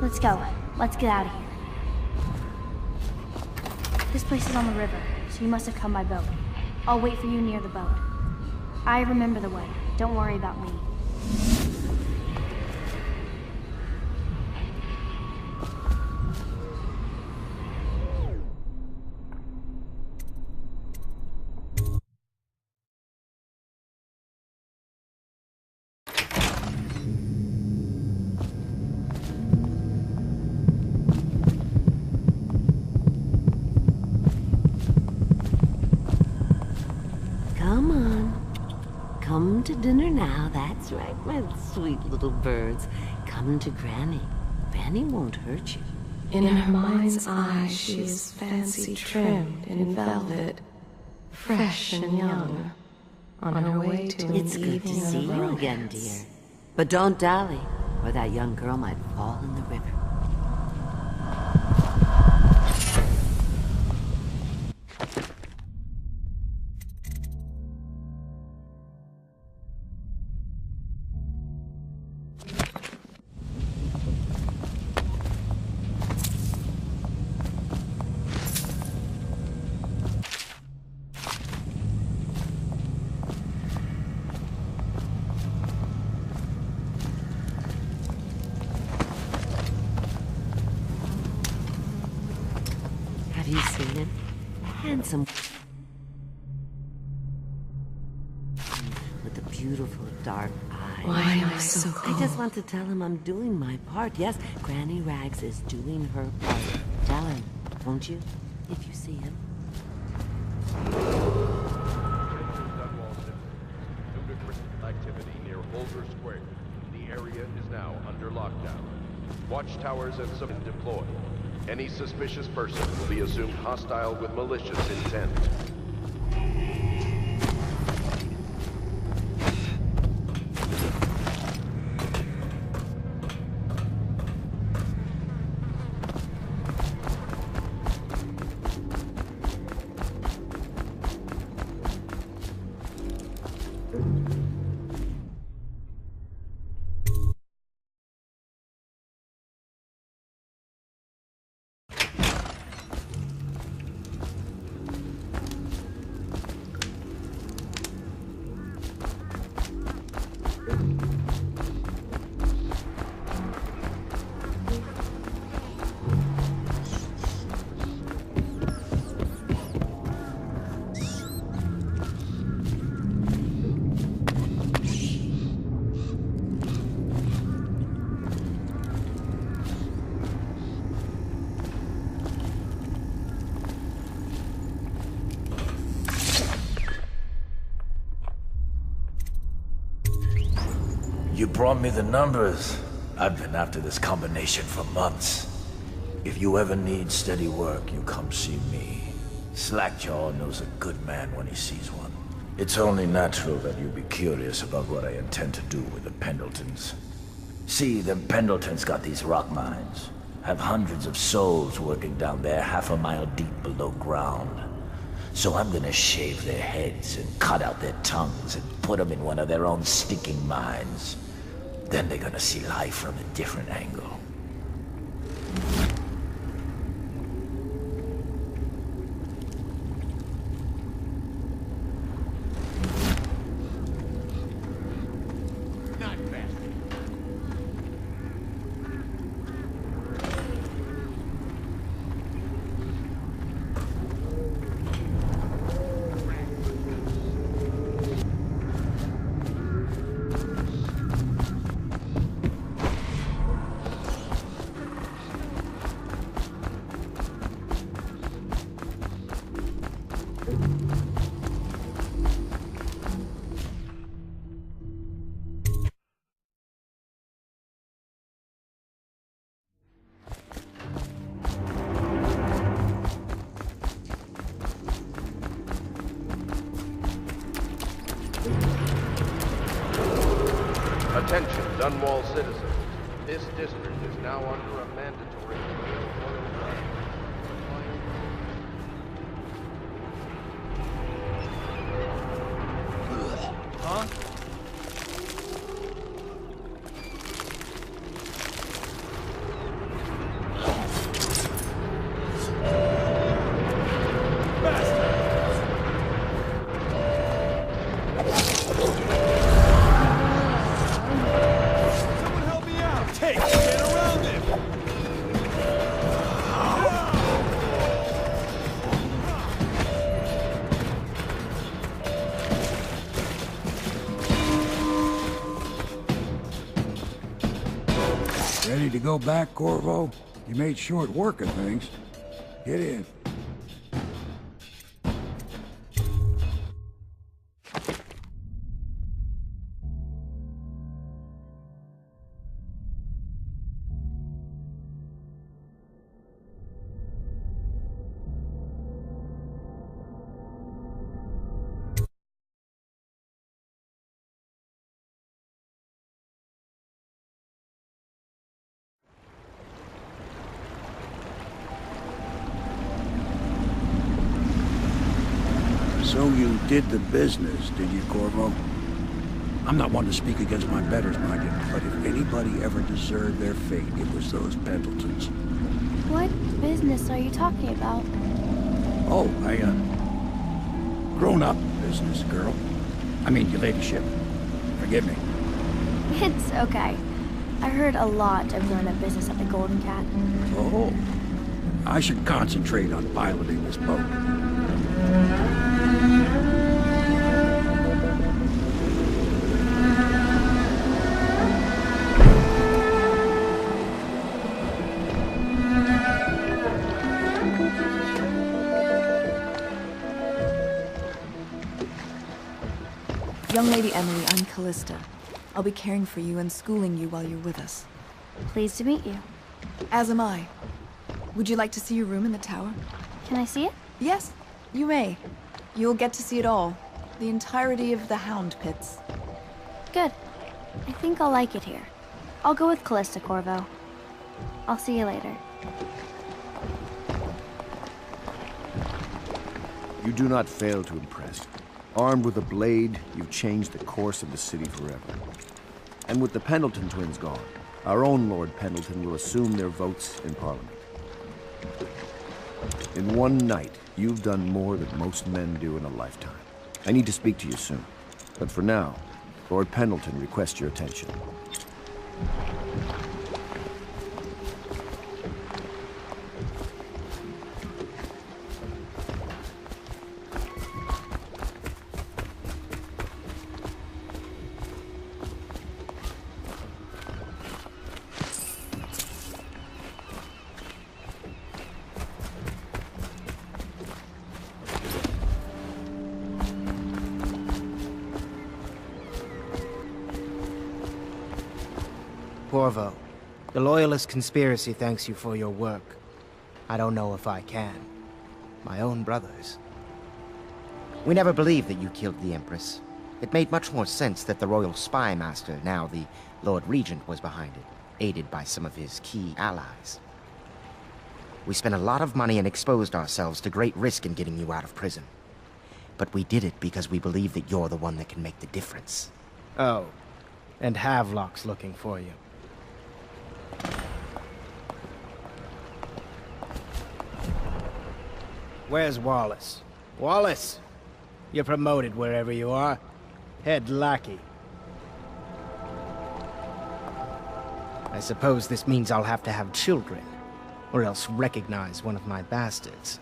Let's go. Let's get out of here. This place is on the river, so you must have come by boat. I'll wait for you near the boat. I remember the way. Don't worry about me. Come to dinner now, that's right, my sweet little birds. Come to Granny. Granny won't hurt you. In her mind's eye, she is fancy trimmed in velvet, fresh and young, on her way to an It's good to see you again, dear. But don't dally, or that young girl might fall in the river. Have you seen him? Handsome. With the beautiful dark eyes. Why am I so cold? I just want to tell him I'm doing my part. Yes, Granny Rags is doing her part. Tell him, won't you? If you see him. Activity near Holder Square. The area is now under lockdown. Watchtowers and some deployed. Any suspicious person will be assumed hostile with malicious intent. You brought me the numbers. I've been after this combination for months. If you ever need steady work, you come see me. Slackjaw knows a good man when he sees one. It's only natural that you be curious about what I intend to do with the Pendletons. See, them Pendletons got these rock mines. Have hundreds of souls working down there 1/2 mile deep below ground. So I'm gonna shave their heads and cut out their tongues and put them in one of their own stinking mines. Then they're gonna see life from a different angle. Attention, Dunwall citizens. This district is now under a mandatory oil drive. Huh? take to get around it! Ready to go back, Corvo? You made short work of things. Get in. So you did the business, did you, Corvo? I'm not one to speak against my betters, mind you, but if anybody ever deserved their fate, it was those Pendletons. What business are you talking about? Oh, grown-up business, girl. I mean, your ladyship. Forgive me. It's okay. I heard a lot of grown-up business at the Golden Cat. Oh, I should concentrate on piloting this boat. Young Lady Emily, I'm Callista. I'll be caring for you and schooling you while you're with us. Pleased to meet you. As am I. Would you like to see your room in the tower? Can I see it? Yes, you may. You'll get to see it all. The entirety of the Hound Pits. Good. I think I'll like it here. I'll go with Callista, Corvo. I'll see you later. You do not fail to impress. Armed with a blade, you've changed the course of the city forever. And with the Pendleton twins gone, our own Lord Pendleton will assume their votes in Parliament. In one night, you've done more than most men do in a lifetime. I need to speak to you soon. But for now, Lord Pendleton requests your attention. Corvo, the Loyalist conspiracy thanks you for your work. I don't know if I can. My own brothers. We never believed that you killed the Empress. It made much more sense that the Royal Spy Master, now the Lord Regent, was behind it, aided by some of his key allies. We spent a lot of money and exposed ourselves to great risk in getting you out of prison. But we did it because we believe that you're the one that can make the difference. Oh, and Havelock's looking for you. Where's Wallace? Wallace! You're promoted wherever you are. Head lackey. I suppose this means I'll have to have children, or else recognize one of my bastards.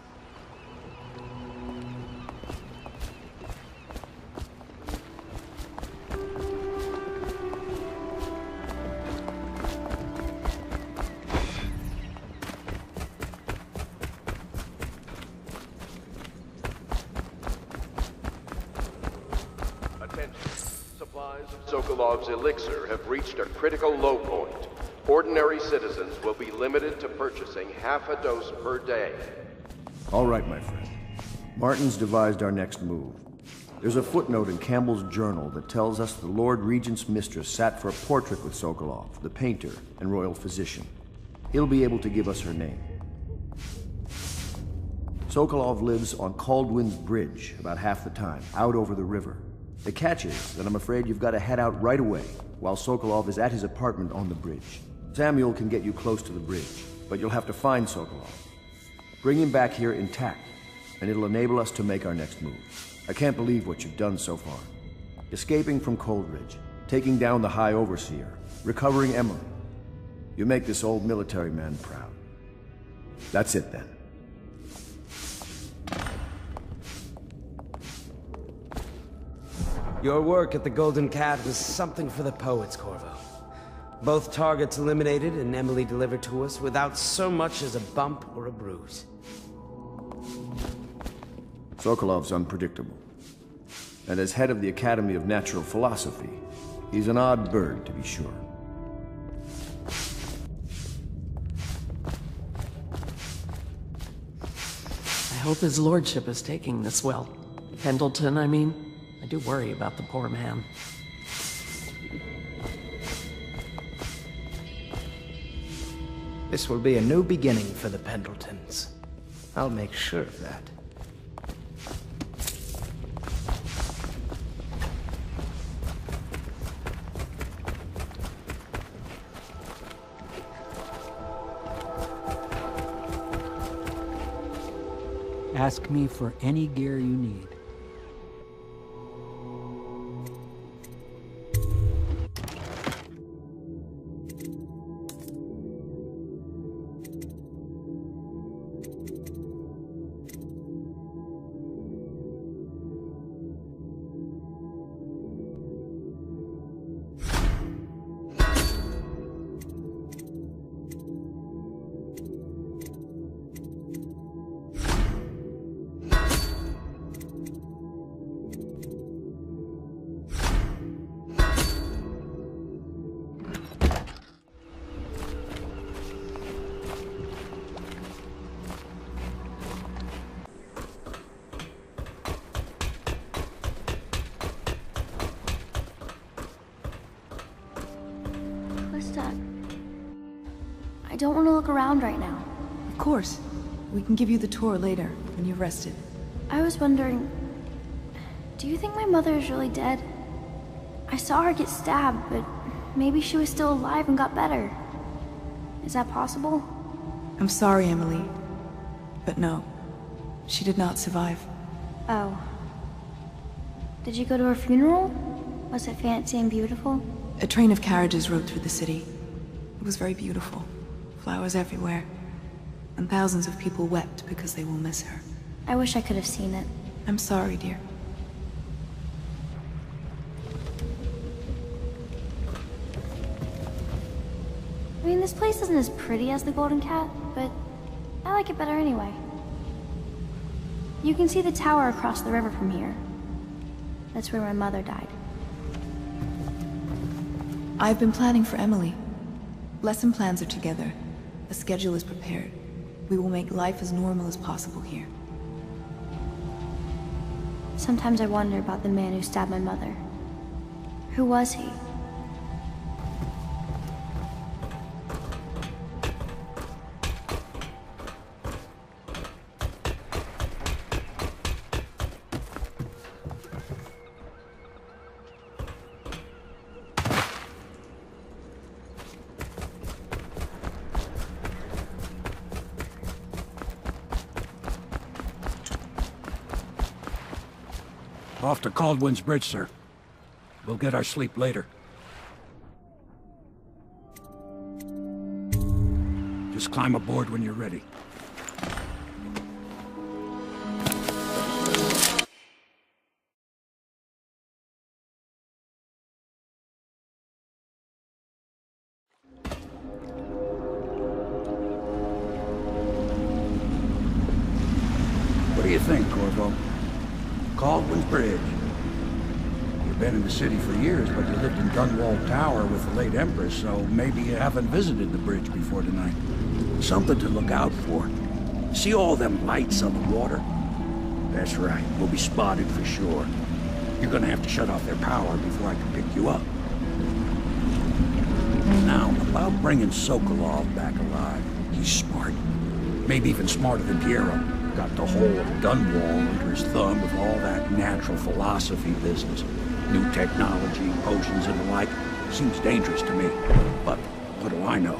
Sokolov's elixir have reached a critical low point. Ordinary citizens will be limited to purchasing half a dose per day. All right, my friend. Martin's devised our next move. There's a footnote in Campbell's journal that tells us the Lord Regent's mistress sat for a portrait with Sokolov, the painter and royal physician. He'll be able to give us her name. Sokolov lives on Caldwin's Bridge about half the time, out over the river. The catch is that I'm afraid you've got to head out right away, while Sokolov is at his apartment on the bridge. Samuel can get you close to the bridge, but you'll have to find Sokolov. Bring him back here intact, and it'll enable us to make our next move. I can't believe what you've done so far. Escaping from Coldridge, taking down the High Overseer, recovering Emily. You make this old military man proud. That's it then. Your work at the Golden Cat was something for the poets, Corvo. Both targets eliminated and Emily delivered to us without so much as a bump or a bruise. Sokolov's unpredictable. And as head of the Academy of Natural Philosophy, he's an odd bird, to be sure. I hope his lordship is taking this well. Pendleton, I mean. I do worry about the poor man. This will be a new beginning for the Pendletons. I'll make sure of that. Ask me for any gear you need. I don't want to look around right now. Of course. We can give you the tour later, when you've rested. I was wondering... Do you think my mother is really dead? I saw her get stabbed, but maybe she was still alive and got better. Is that possible? I'm sorry, Emily. But no. She did not survive. Oh. Did you go to her funeral? Was it fancy and beautiful? A train of carriages rode through the city. It was very beautiful. Flowers everywhere. And thousands of people wept because they will miss her. I wish I could have seen it. I'm sorry, dear. I mean, this place isn't as pretty as the Golden Cat, but I like it better anyway. You can see the tower across the river from here. That's where my mother died. I've been planning for Emily. Lesson plans are together. A schedule is prepared. We will make life as normal as possible here. Sometimes I wonder about the man who stabbed my mother. Who was he? Off to Caldwin's Bridge, sir. We'll get our sleep later. Just climb aboard when you're ready. What do you think, Corvo? Caldwin's Bridge. You've been in the city for years, but you lived in Dunwall Tower with the late Empress, so maybe you haven't visited the bridge before tonight. Something to look out for. See all them lights on the water? That's right, we'll be spotted for sure. You're gonna have to shut off their power before I can pick you up. Now, about bringing Sokolov back alive, he's smart. Maybe even smarter than Piero. Got the whole of Dunwall under his thumb with all that natural philosophy business. New technology, potions and the like. Seems dangerous to me. But what do I know?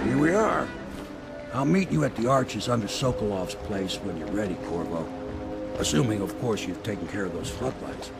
Here we are. I'll meet you at the arches under Sokolov's place when you're ready, Corvo. Assuming, of course, you've taken care of those floodlights.